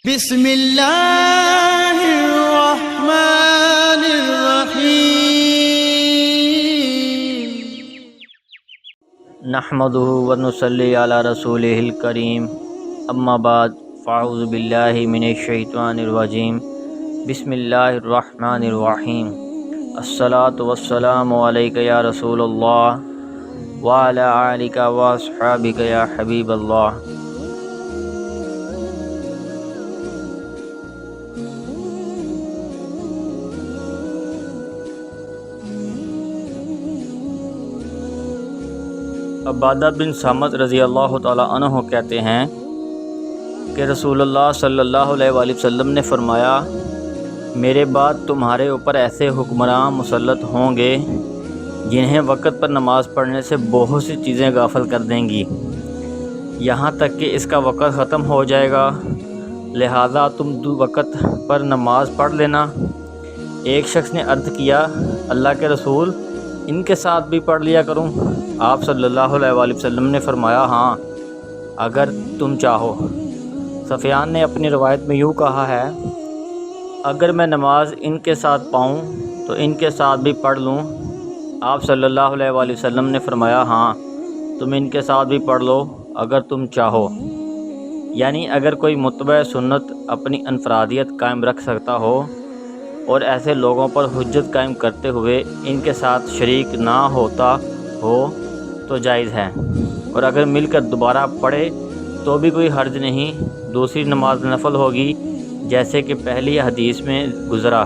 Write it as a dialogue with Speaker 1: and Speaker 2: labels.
Speaker 1: بسم اللہ الرحمن الرحیم
Speaker 2: نحمدہ ونصلی علی رسولہ الکریم اما بعد فاعوذ باللہ من الشیطان الرجیم بسم اللہ الرحمن الرحیم الصلاۃ والسلام علیک یا رسول اللہ وعلی آلک واصحابک یا حبیب اللہ۔ عبادہ بن صامت رضی اللہ تعالیٰ عنہ کہتے ہیں کہ رسول اللہ صلی اللہ علیہ وآلہ وسلم نے فرمایا، میرے بعد تمہارے اوپر ایسے حکمران مسلط ہوں گے جنہیں وقت پر نماز پڑھنے سے بہت سی چیزیں غافل کر دیں گی، یہاں تک کہ اس کا وقت ختم ہو جائے گا، لہٰذا تم وقت پر نماز پڑھ لینا۔ ایک شخص نے عرض کیا، اللہ کے رسول، ان کے ساتھ بھی پڑھ لیا کروں؟ آپ صلی اللہ علیہ وآلہ وسلم نے فرمایا، ہاں اگر تم چاہو۔ سفیان نے اپنی روایت میں یوں کہا ہے، اگر میں نماز ان کے ساتھ پاؤں تو ان کے ساتھ بھی پڑھ لوں۔ آپ صلی اللہ علیہ وآلہ وسلم نے فرمایا، ہاں تم ان کے ساتھ بھی پڑھ لو اگر تم چاہو، یعنی اگر کوئی متبع سنت اپنی انفرادیت قائم رکھ سکتا ہو اور ایسے لوگوں پر حجت قائم کرتے ہوئے ان کے ساتھ شریک نہ ہوتا ہو تو جائز ہے، اور اگر مل کر دوبارہ پڑھے تو بھی کوئی حرج نہیں، دوسری نماز نفل ہوگی جیسے کہ پہلی حدیث میں گزرا۔